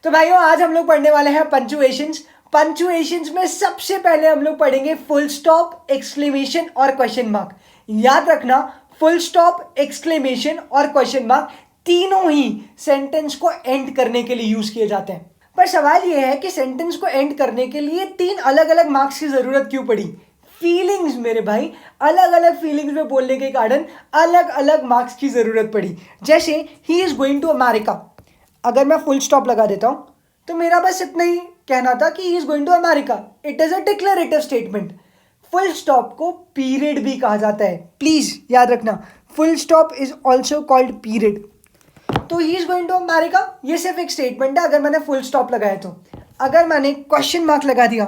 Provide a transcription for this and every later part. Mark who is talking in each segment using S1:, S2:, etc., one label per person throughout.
S1: तो भाइयों आज हम लोग पढ़ने वाले हैं पंचुएशंस। पंचुएशंस में सबसे पहले हम लोग पढ़ेंगे फुल स्टॉप, एक्सक्लेमेशन और क्वेश्चन मार्क। याद रखना, फुल स्टॉप, एक्सक्लेमेशन और क्वेश्चन मार्क तीनों ही सेंटेंस को एंड करने के लिए यूज किए जाते हैं। पर सवाल यह है कि सेंटेंस को एंड करने के लिए तीन अलग अलग मार्क्स की जरूरत क्यों पड़ी? फीलिंग्स मेरे भाई, अलग अलग फीलिंग्स में बोलने के कारण अलग अलग मार्क्स की जरूरत पड़ी। जैसे ही इज गोइंग टू अमेरिका, अगर मैं फुल स्टॉप लगा देता हूं तो मेरा बस इतना ही कहना था कि he is going to America. It is a declarative statement. Full stop को पीरियड भी कहा जाता है, प्लीज याद रखना, full stop is also called period. तो he is going to America ये सिर्फ एक स्टेटमेंट है अगर मैंने फुल स्टॉप लगाया तो। अगर मैंने क्वेश्चन मार्क लगा दिया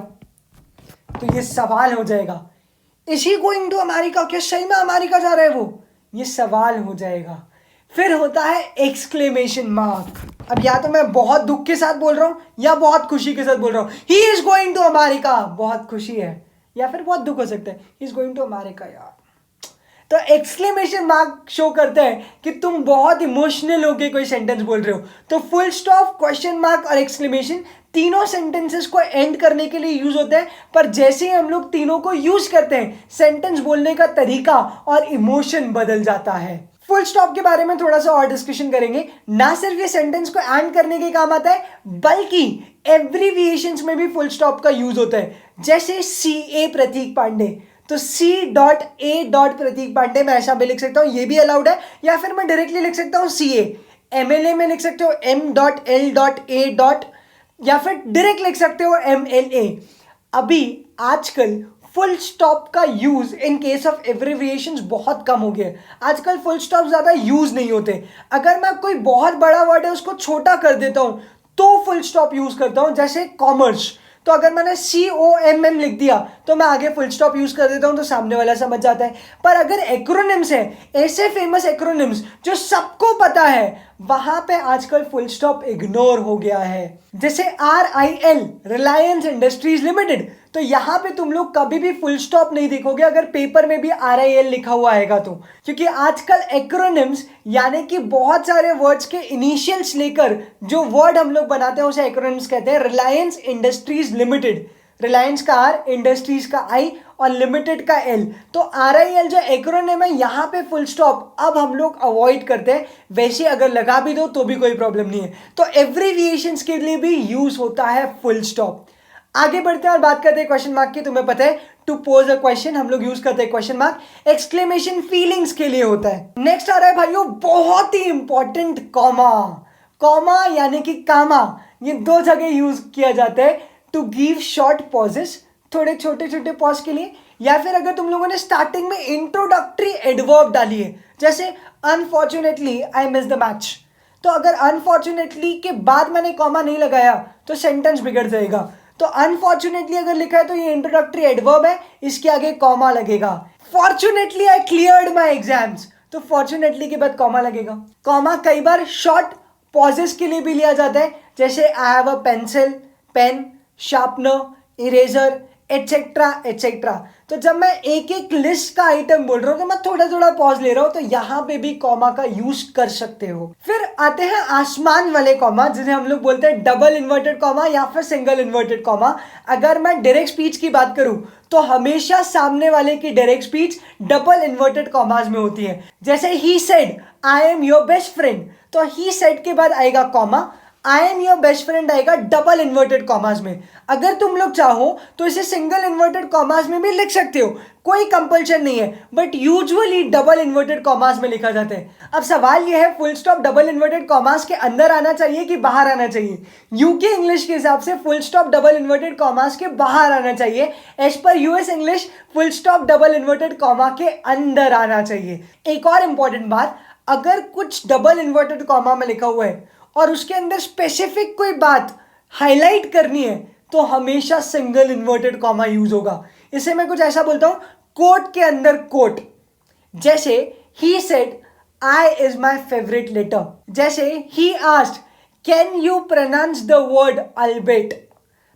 S1: तो ये सवाल हो जाएगा, is he going to America, क्या सही में अमेरिका जा रहा है वो? ये सवाल हो जाएगा। फिर होता है एक्सक्लेमेशन मार्क। अब या तो मैं बहुत दुख के साथ बोल रहा हूं या बहुत खुशी के साथ बोल रहा हूं। He is going to America, बहुत खुशी है या फिर बहुत दुख हो सकता है, he is going to America यार। तो एक्सक्लेमेशन मार्क शो करता है कि तुम बहुत इमोशनल होके कोई सेंटेंस बोल रहे हो। तो फुल स्टॉप, क्वेश्चन मार्क और एक्सक्लेमेशन तीनों सेंटेंसेस को एंड करने के लिए यूज होते हैं। पर जैसे ही हम लोग तीनों को यूज करते हैं, सेंटेंस बोलने का तरीका और इमोशन बदल जाता है। फुल स्टॉप के बारे में थोड़ा सा और डिस्कशन करेंगे। ना सिर्फ ये सेंटेंस को एंड करने के काम आता है, बल्कि एब्रीविएशंस में भी फुल स्टॉप का यूज होता है। जैसे CA प्रतीक पांडे, तो C.A. प्रतीक पांडे मैं ऐसा भी लिख सकता हूं, ये भी अलाउड है। या फिर मैं डायरेक्टली लिख सकता हूं CA। MLA में लिख सकते हो M.L.A. या फिर डायरेक्ट लिख सकते हो MLA। अभी आजकल फुल स्टॉप का use in case of abbreviations बहुत कम हो गया है। आजकल फुल स्टॉप ज्यादा यूज नहीं होते। अगर मैं कोई बहुत बड़ा वर्ड है उसको छोटा कर देता हूं तो फुल स्टॉप यूज करता हूं। जैसे कॉमर्स, तो अगर मैंने COMM लिख दिया तो मैं आगे फुल स्टॉप यूज कर देता हूं तो सामने वाला समझ जाता है। पर अगर एक्रोनिम्स है, ऐसे फेमस एक्रोनिम्स जो सबको पता है, वहां पे आजकल फुल स्टॉप इग्नोर हो गया है। जैसे RIL, रिलायंस इंडस्ट्रीज लिमिटेड, तो यहां पे तुम लोग कभी भी फुल स्टॉप नहीं देखोगे अगर पेपर में भी RIL लिखा हुआ आएगा तो। क्योंकि आजकल एक्रोनिम्स यानी कि बहुत सारे वर्ड्स के इनिशियल्स लेकर जो वर्ड हम लोग बनाते हैं उसे एक्रोनिम्स कहते हैं। रिलायंस इंडस्ट्रीज लिमिटेड, रिलायंस का R, इंडस्ट्रीज का I और लिमिटेड का L। तो RIL जो एक्रोनिम है, यहाँ पे फुल स्टॉप अब हम लोग अवॉइड करते हैं। वैसे अगर लगा भी दो तो भी कोई प्रॉब्लम नहीं है। तो एब्रीविएशंस के लिए भी यूज होता है फुल स्टॉप। आगे बढ़ते हैं और बात करते हैं क्वेश्चन मार्क की। तुम्हें पता है, टू पोज अ क्वेश्चन हम लोग यूज करते हैं क्वेश्चन मार्क। एक्सक्लेमेशन फीलिंग्स के लिए होता है। नेक्स्ट आ रहा है भाइयों बहुत ही इंपॉर्टेंट, कॉमा। कॉमा यानी कि कामा, ये दो जगह यूज किया जाता है टू गिव शॉर्ट पॉजेस, थोड़े छोटे छोटे पॉज के लिए। या फिर अगर तुम लोगों ने स्टार्टिंग में इंट्रोडक्टरी एडवर्ब डाली है, जैसे unfortunately I miss the match, तो अगर अनफॉर्चुनेटली के बाद मैंने कॉमा नहीं लगाया तो सेंटेंस बिगड़ जाएगा। तो अनफॉर्चुनेटली अगर लिखा है तो ये इंट्रोडक्टरी एडवर्ब है, इसके आगे कॉमा लगेगा। Fortunately I cleared my exams, तो फॉर्चुनेटली के बाद कॉमा लगेगा। कॉमा कई बार शॉर्ट पॉजेस के लिए भी लिया जाता है, जैसे I have a pencil, pen, sharpener, eraser, etcetera etcetera. तो जब मैं एक एक लिस्ट का आइटम बोल रहा हूं तो मैं थोड़ा थोड़ा पॉज ले रहा हूं, तो यहां पे भी कॉमा का यूज कर सकते हो। फिर आते हैं आसमान वाले कॉमा, जिन्हें हम लोग बोलते हैं डबल इन्वर्टेड कॉमा या फिर सिंगल इन्वर्टेड कॉमा। अगर मैं डायरेक्ट स्पीच की बात करूं तो हमेशा सामने वाले की direct speech double inverted commas में होती है। जैसे he said I am your best friend, तो ही सेड के बाद आएगा comma, I am your best friend आएगा डबल इन्वर्टेड कॉमास में। अगर तुम लोग चाहो तो इसे सिंगल इन्वर्टेड कॉमास में भी लिख सकते हो, कोई कंपल्शन नहीं है, but usually double inverted commas में लिखा जाता है। अब सवाल यह है, full stop double inverted commas के अंदर आना चाहिए कि बाहर आना चाहिए? यूके इंग्लिश के हिसाब से full stop double inverted commas के बाहर आना चाहिए। As per US English full stop double inverted comma के अंदर आना चाहिए। एक और इंपॉर्टेंट बात, अगर कुछ डबल इन्वर्टेड कॉमा में लिखा हुआ है और उसके अंदर स्पेसिफिक कोई बात हाईलाइट करनी है तो हमेशा सिंगल इन्वर्टेड कॉमा यूज होगा। इसे मैं कुछ ऐसा बोलता हूं, कोट के अंदर कोट। जैसे he said I is my favourite letter, जैसे he asked can you pronounce the word albeit,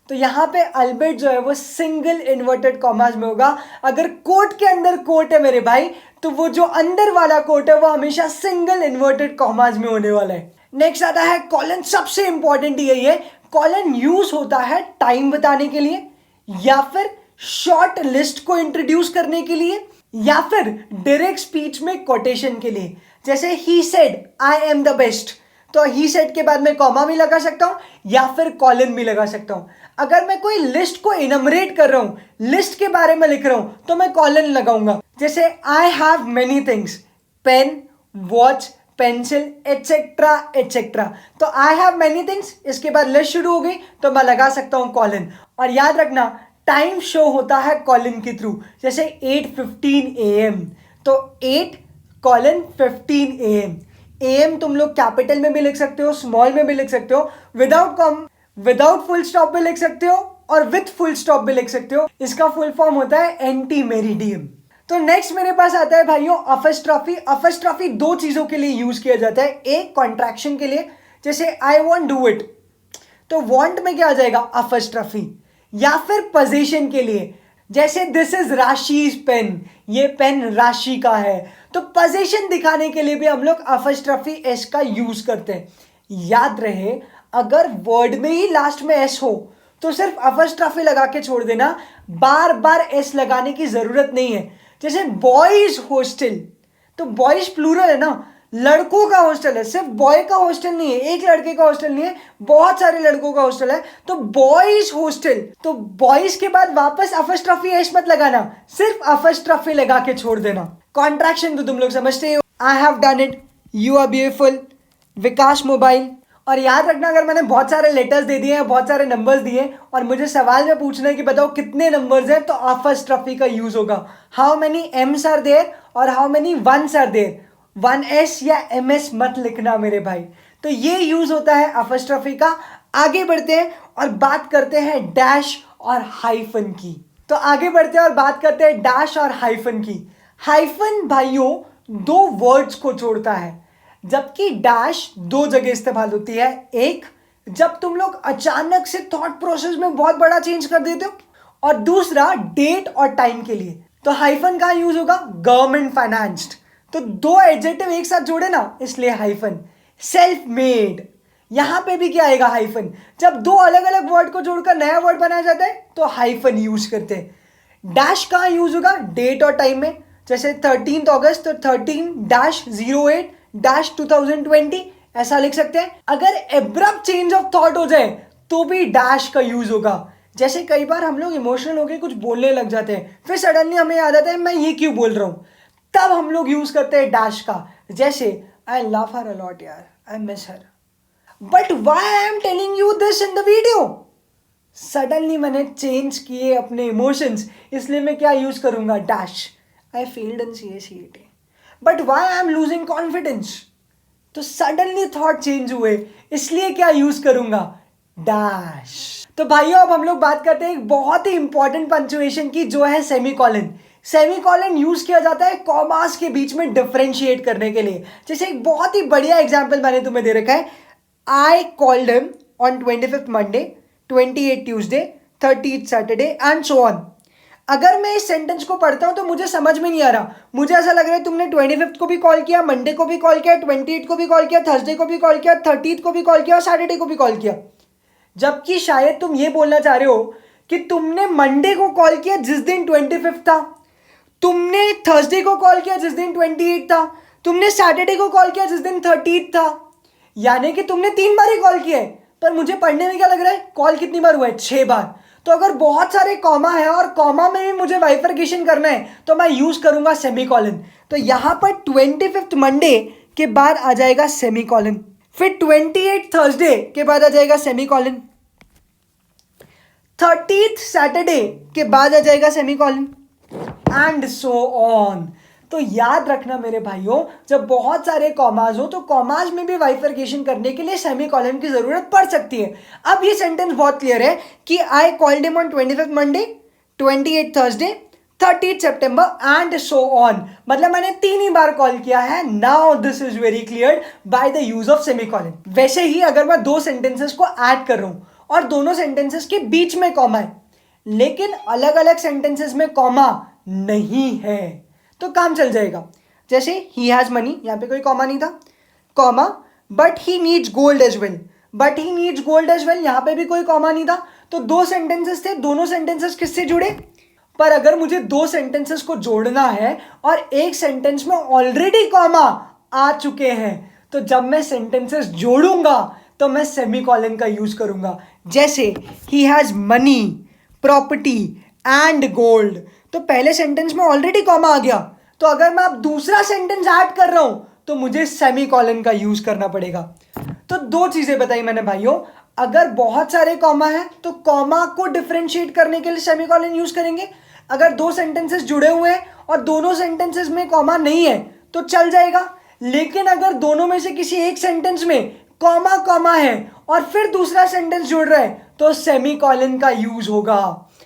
S1: तो यहां पे अल्बेट जो है वो सिंगल इन्वर्टेड कॉमास में होगा। अगर कोट के अंदर कोट है मेरे भाई, तो वो जो अंदर वाला कोट है वो हमेशा सिंगल इन्वर्टेड कॉमास में होने वाला है। नेक्स्ट आता है कॉलन, सबसे इंपॉर्टेंट यही है, कॉलन यूज होता है टाइम बताने के लिए, या फिर शॉर्ट लिस्ट को इंट्रोड्यूस करने के लिए, या फिर डायरेक्ट स्पीच में कोटेशन के लिए। जैसे he said I am the best, तो ही सेड के बाद में कॉमा भी लगा सकता हूं या फिर कॉलन भी लगा सकता हूं। अगर मैं कोई लिस्ट को इनमरेट कर रहा हूं, लिस्ट के बारे में लिख रहा हूं, तो मैं कॉलन लगाऊंगा। जैसे I have many things, pen, watch, pencil, etcetera etcetera. तो आई हैव मेनी थिंग्स, इसके बाद लिस्ट शुरू हो गई तो मैं लगा सकता हूं कॉलन। और याद रखना टाइम शो होता है कॉलन के थ्रू। जैसे 8:15 AM, तो 8:15 AM। AM तुम लोग कैपिटल में भी लिख सकते हो, स्मॉल में भी लिख सकते हो, विदाउट फुल स्टॉप भी लिख सकते हो और विथ फुल स्टॉप भी लिख सकते हो। इसका फुल फॉर्म होता है एंटी मेरिडियम। तो नेक्स्ट मेरे पास आता है भाइयों अपस्ट्रॉफी। अपस्ट्रॉफी दो चीजों के लिए यूज किया जाता है। एक कॉन्ट्रैक्शन के लिए, जैसे आई वॉन्ट डू इट, तो वॉन्ट में क्या आ जाएगा अपस्ट्रॉफी। या फिर पोजीशन के लिए, जैसे दिस इज राशि's पेन, ये पेन राशि का है। तो पोजीशन दिखाने के लिए भी हम लोग अपस्ट्रॉफी एस का यूज करते हैं। याद रहे अगर वर्ड में ही लास्ट में एस हो तो सिर्फ अपस्ट्रॉफी लगा के छोड़ देना, बार बार एस लगाने की जरूरत नहीं है। जैसे बॉयज हॉस्टल, तो बॉयज प्लूरल है ना, लड़कों का हॉस्टल है, सिर्फ बॉय का हॉस्टल नहीं है, एक लड़के का हॉस्टल नहीं है, बहुत सारे लड़कों का हॉस्टल है। तो बॉयज हॉस्टल, तो बॉयज के बाद वापस अपस्ट्रॉफी एस मत लगाना, सिर्फ अपस्ट्रॉफी लगा के छोड़ देना। कॉन्ट्रैक्शन तो तुम लोग समझते हो, I have done it, you are beautiful, Vikas mobile. और याद रखना अगर मैंने बहुत सारे लेटर्स दे दिए हैं, बहुत सारे नंबर्स दिए और मुझे सवाल में पूछना है कि बताओ कितने नंबर्स हैं, तो अपस्ट्रॉफी का यूज होगा। How many Ms are there और how many ones are there. 1S या MS मत लिखना मेरे भाई। तो ये यूज होता है अपस्ट्रॉफी का। आगे बढ़ते हैं और बात करते हैं डैश और हाइफन की। तो आगे बढ़ते हैं और बात करते हैं डैश और हाइफन की। हाइफन भाइयों दो वर्ड्स को जोड़ता है, जबकि डैश दो जगह इस्तेमाल होती है। एक, जब तुम लोग अचानक से थॉट प्रोसेस में बहुत बड़ा चेंज कर देते हो, और दूसरा डेट और टाइम के लिए। तो हाइफन का यूज होगा गवर्नमेंट फाइनेंस्ड, तो दो एडजेक्टिव एक साथ जोड़े ना, इसलिए हाइफन। सेल्फ मेड, यहां पे भी क्या आएगा हाइफन। जब दो अलग अलग वर्ड को जोड़कर नया वर्ड बनाया जाता है तो हाइफन यूज करते हैं। डैश कहां यूज होगा, डेट और टाइम में। जैसे 13 अगस्त, तो 13-08-2020 ऐसा लिख सकते हैं। अगर एब्रप्ट चेंज ऑफ थॉट हो जाए तो भी डैश का यूज होगा। जैसे कई बार हम लोग इमोशनल होकर कुछ बोलने लग जाते हैं, फिर सडनली हमें याद आता है मैं ये क्यों बोल रहा हूं, तब हम लोग यूज करते हैं डैश का। जैसे आई लव हर अलॉट यार, I miss her, but why I am telling you this in the video. Suddenly मैंने चेंज किए अपने इमोशंस, इसलिए मैं क्या यूज करूंगा, dash. I failed in CACET, but why I am losing confidence. तो suddenly thought change हुए, इसलिए क्या यूज करूंगा, डैश। तो भाइयों अब हम लोग बात करते हैं एक बहुत ही इंपॉर्टेंट पंक्चुएशन की, जो है सेमीकोलन। सेमीकोलन यूज किया जाता है कॉमास के बीच में डिफरेंशिएट करने के लिए। जैसे एक बहुत ही बढ़िया एग्जांपल मैंने तुम्हें दे रखा है, I called him on 25th Monday, 28th Tuesday, 30th Saturday and so on. अगर मैं इस सेंटेंस को पढ़ता हूं तो मुझे समझ में नहीं आ रहा, मुझे ऐसा लग रहा है तुमने 25th को भी कॉल किया, मंडे को भी कॉल किया, 28th को भी कॉल किया, थर्सडे को भी कॉल किया, 30th को भी कॉल किया और सैटरडे को भी कॉल किया। जबकि शायद तुम ये बोलना चाह रहे हो कि तुमने मंडे को कॉल किया जिस दिन 25th था, तुमने थर्सडे को कॉल किया जिस दिन 28 था, तुमने सैटरडे को कॉल किया जिस दिन 30 था। यानी कि तुमने 3 बार ही कॉल किया है, पर मुझे पढ़ने में क्या लग रहा है, कॉल कितनी बार हुआ है, 6 बार। तो अगर बहुत सारे कॉमा है और कॉमा में भी मुझे बाइफरकेशन करना है तो मैं यूज करूंगा सेमीकोलन। तो यहां पर 25th मंडे के बाद आ जाएगा सेमीकोलन, फिर 28 थर्सडे के बाद आ जाएगा सेमीकोलन, 30th सैटरडे के बाद आ जाएगा सेमीकोलन एंड सो ऑन। तो याद रखना मेरे भाइयों, जब बहुत सारे कॉमाज हो तो कॉमाज में भी बाइफरकेशन करने के लिए सेमीकोलन की जरूरत पड़ सकती है। अब ये सेंटेंस बहुत क्लियर है कि I called him on 25th Monday, 28th Thursday, 30th September and so on. मतलब मैंने 3 ही बार कॉल किया है। Now this is very clear by the use of semicolon. वैसे ही अगर मैं 2 सेंटेंसेस को ऐड कर रहा हूं और दोनों सेंटेंसेस के बीच में कॉमा है, लेकिन अलग अलग सेंटेंसेस में कॉमा नहीं है, तो काम चल जाएगा। जैसे ही हैज मनी, यहां पे कोई कॉमा नहीं था, comma but he needs gold as well, but he needs gold as well, यहाँ पे भी कोई कॉमा नहीं था, तो दो सेंटेंसेस थे, दोनों सेंटेंसेस किससे जुड़े? पर अगर मुझे दो सेंटेंसेस को जोड़ना है और एक सेंटेंस में ऑलरेडी कॉमा आ चुके हैं, तो जब मैं सेंटेंसेस जोड़ूंगा तो मैं सेमीकोलन का यूज करूंगा। जैसे he has money, property and gold, तो पहले सेंटेंस में ऑलरेडी कॉमा आ गया, तो अगर मैं अब दूसरा सेंटेंस ऐड कर रहा हूं तो मुझे सेमीकोलन का यूज करना पड़ेगा। तो दो चीजें बताई मैंने भाइयों, अगर बहुत सारे कॉमा है तो कॉमा को डिफरेंशिएट करने के लिए सेमीकोलन यूज करेंगे, अगर दो सेंटेंसेस जुड़े हुए हैं और दोनों सेंटेंसेस में कॉमा नहीं है तो चल जाएगा, लेकिन अगर दोनों में से किसी एक सेंटेंस में कॉमा कॉमा है और फिर दूसरा सेंटेंस जुड़ रहा है तो सेमीकोलन का यूज होगा।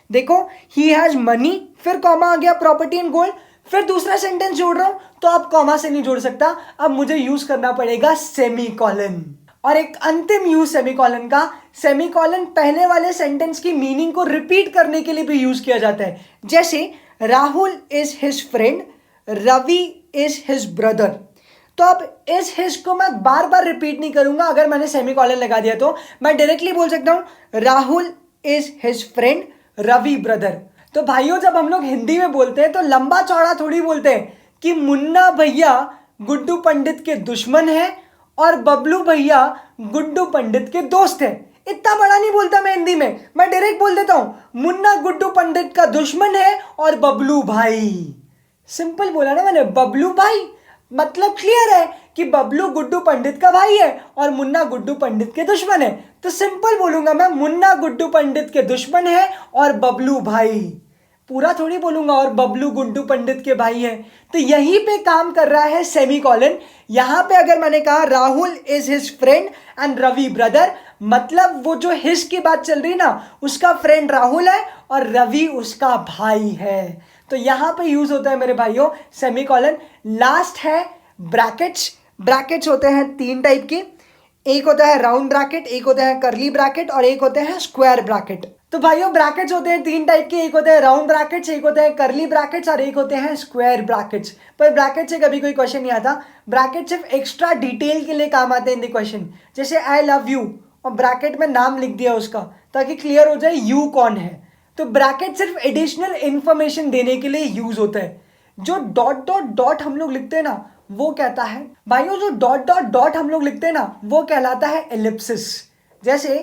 S1: देखो ही हैज मनी, फिर कॉमा आ गया, प्रॉपर्टी एंड गोल्ड, फिर दूसरा सेंटेंस जोड़ रहा हूं तो अब कॉमा से नहीं जोड़ सकता, अब मुझे यूज करना पड़ेगा सेमीकोलन। और एक अंतिम यूज सेमीकोलन का, सेमीकोलन पहले वाले सेंटेंस की मीनिंग को रिपीट करने के लिए भी यूज किया जाता है। जैसे Rahul is his friend, Ravi is his brother, तो अब इज हिज को मैं बार बार रिपीट नहीं करूंगा, अगर मैंने सेमीकोलन लगा दिया तो मैं डायरेक्टली बोल सकता हूं Rahul is his friend, Ravi brother. तो भाइयों जब हम लोग हिंदी में बोलते हैं तो लंबा चौड़ा थोड़ी बोलते हैं कि मुन्ना भैया गुड्डू पंडित के दुश्मन है और बबलू भैया गुड्डू पंडित के दोस्त है। इतना बड़ा नहीं बोलता मैं हिंदी में, मैं डायरेक्ट बोल देता हूं मुन्ना गुड्डू पंडित का दुश्मन है और बबलू भाई। सिंपल बोला ना मैंने, बबलू भाई, मतलब क्लियर है कि बबलू गुड्डू पंडित का भाई है और मुन्ना गुड्डू पंडित के दुश्मन है, तो सिंपल बोलूंगा मैं मुन्ना गुड्डू पंडित के दुश्मन है और बबलू भाई, पूरा थोड़ी बोलूंगा और बबलू गुड्डू पंडित के भाई है। तो यहीं पे काम कर रहा है सेमीकोलन। यहां पे अगर मैंने कहा Rahul is his friend and Ravi brother, मतलब वो जो हिज की बात चल रही ना, उसका फ्रेंड राहुल है और रवि उसका भाई है, तो यहां पे यूज होता है मेरे भाइयों सेमीकोलन। लास्ट है ब्रैकेट्स। ब्रैकेट्स होते हैं तीन टाइप के, एक होता है राउंड ब्रैकेट, एक होता है कर्ली ब्रैकेट और एक होते हैं स्क्वायर ब्रैकेट। तो भाइयों ब्रैकेट्स होते हैं तीन टाइप के, एक होते हैं राउंड ब्रैकेट्स, एक होते हैं कर्ली ब्रैकेट्स और एक होते हैं स्क्वायर ब्रैकेट्स। पर ब्रैकेट से कभी कोई क्वेश्चन नहीं आता, ब्रैकेट सिर्फ एक्स्ट्रा डिटेल के लिए काम आते हैं इन द क्वेश्चन। जैसे आई लव यू और ब्रैकेट में नाम लिख दिया उसका ताकि क्लियर हो जाए यू कौन है, तो ब्रैकेट सिर्फ एडिशनल इंफॉर्मेशन देने के लिए यूज होता है। जो डॉट डॉट डॉट हम लोग लिखते हैं ना, वो कहता है भाइयों, जो डॉट डॉट डॉट हम लोग लिखते हैं ना, वो कहलाता है एलिप्सिस। जैसे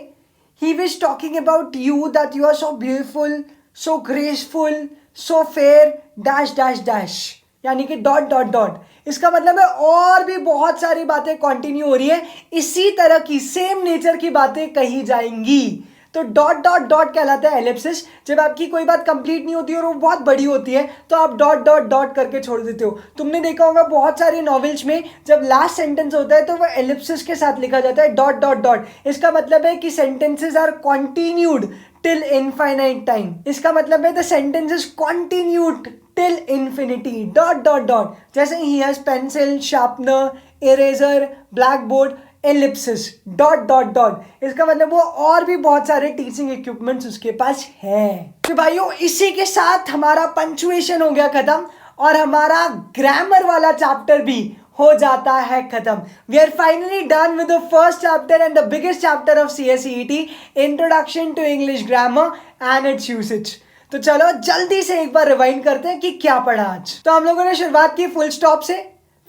S1: he was talking about you that you are so beautiful, so graceful, so fair, dash dash dash, यानी कि डॉट डॉट डॉट। इसका मतलब है और भी बहुत सारी बातें कंटिन्यू हो रही है, इसी तरह की सेम नेचर की बातें कही जाएंगी, तो डॉट डॉट डॉट कहलाता है एलिप्सिस। जब आपकी कोई बात कंप्लीट नहीं होती और वो बहुत बड़ी होती है तो आप डॉट डॉट डॉट करके छोड़ देते हो। तुमने देखा होगा बहुत सारी नॉवेल्स में जब लास्ट सेंटेंस होता है तो वो एलिप्सिस के साथ लिखा जाता है, डॉट डॉट डॉट। इसका मतलब है कि sentences are continued till infinite time. इसका मतलब है the sentence is continued till infinity, dot dot dot. जैसे he has pencil, sharpener, eraser, black board, ellipsis, dot dot dot. इसका मतलब वो और भी बहुत सारे टीचिंग इक्विपमेंट्स उसके पास है। तो भाइयों इसी के साथ हमारा पंक्चुएशन हो गया खत्म और हमारा ग्रामर वाला चैप्टर भी हो जाता है खत्म। We are finally done with the first chapter and the biggest chapter of CSCET, introduction to English grammar and its usage. तो चलो जल्दी से एक बार रिवाइंड करते हैं कि क्या पढ़ा आज। तो हम लोगों ने शुरुआत की फुल स्टॉप से,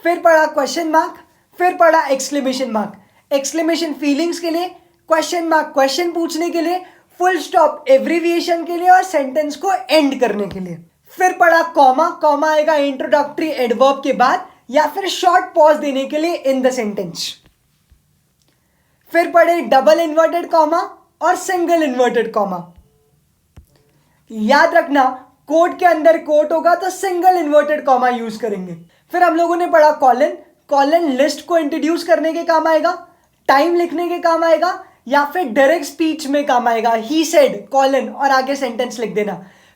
S1: फिर पढ़ा क्वेश्चन मार्क, फिर पढ़ा एक्सक्लेमेशन मार्क। एक्सक्लेमेशन फीलिंग्स के लिए, क्वेश्चन मार्क क्वेश्चन पूछने के लिए, फुल स्टॉप एब्रीविएशन के लिए और सेंटेंस को एंड करने के लिए। फिर पढ़ा कॉमा, कॉमा आएगा इंट्रोडक्टरी एडवर्ब के बाद या फिर शॉर्ट पॉज देने के लिए इन द सेंटेंस। फिर पढ़े डबल इन्वर्टेड कॉमा और सिंगल इन्वर्टेड कॉमा। याद रखना कोट के अंदर कोट होगा तो सिंगल इन्वर्टेड कॉमा यूज करेंगे। फिर हम लोगों ने पढ़ा कॉलन, कॉलन लिस्ट को इंट्रोड्यूस करने के काम आएगा, टाइम लिखने के काम आएगा या फिर डायरेक्ट स्पीच में काम आएगा, ही सेड कॉलन और आगे सेंटेंस लिख देना।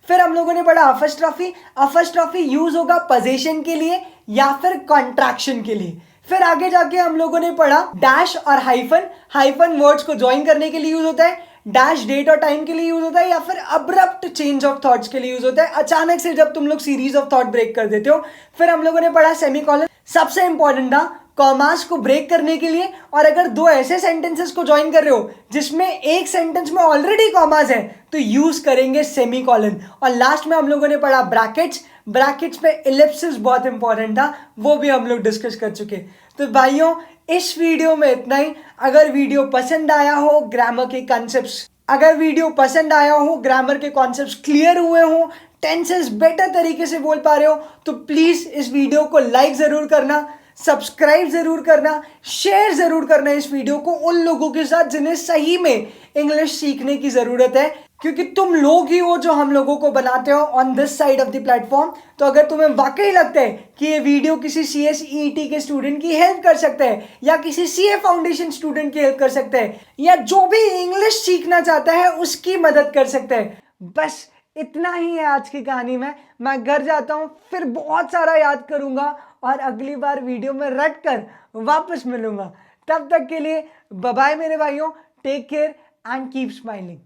S1: फिर हम लोगों ने पढ़ा अफस्ट्रॉफी, अफस्ट्रॉफी यूज होगा पोजीशन के लिए या फिर कॉन्ट्रैक्शन के लिए। फिर आगे जाके हम लोगों ने पढ़ा डैश और हाइफन, हाइफन वर्ड्स को ज्वाइन करने के लिए यूज होता है, डैश डेट और टाइम के लिए यूज होता है या फिर अब्रप्ट चेंज ऑफ थॉट्स के लिए यूज होता है, अचानक से जब तुम लोग सीरीज ऑफ थॉट ब्रेक कर देते हो। फिर हम लोगों ने पढ़ा सेमीकोलन, सबसे इंपॉर्टेंट था कॉमास को ब्रेक करने के लिए, और अगर दो ऐसे सेंटेंसेस को ज्वाइन कर रहे हो जिसमें एक सेंटेंस में ऑलरेडी कॉमास है तो यूज करेंगे सेमीकोलन। और लास्ट में हम लोगों ने पढ़ा ब्रैकेट्स। ब्रैकेट्स में इलिप्सिस बहुत इंपॉर्टेंट था, वो भी हम लोग डिस्कस कर चुके। तो भाइयों इस वीडियो में इतना ही। अगर वीडियो पसंद आया हो, ग्रामर के कॉन्सेप्ट्स अगर वीडियो पसंद आया हो, ग्रामर के कॉन्सेप्ट्स क्लियर हुए हो, टेंसेस बेटर तरीके से बोल पा रहे हो, तो प्लीज इस वीडियो को लाइक जरूर करना, सब्सक्राइब जरूर करना, शेयर जरूर करना इस वीडियो को उन लोगों के साथ जिन्हें सही में इंग्लिश सीखने की जरूरत है, क्योंकि तुम लोग ही हो जो हम लोगों को बनाते हो on this side of the platform. तो अगर तुम्हें वाकई लगता है कि ये वीडियो किसी CSET के स्टूडेंट की हेल्प कर सकता है, या किसी CA फाउंडेशन स्टूडेंट की हेल्प कर सकता है, या जो भी इंग्लिश सीखना चाहता है उसकी मदद कर सकता है, बस इतना ही है आज की कहानी में। मैं घर जाता हूँ, फिर बहुत सारा याद करूंगा और अगली बार वीडियो में रट कर वापस मिलूंगा। तब तक के लिए बाय बाय मेरे भाइयों, take care and keep smiling.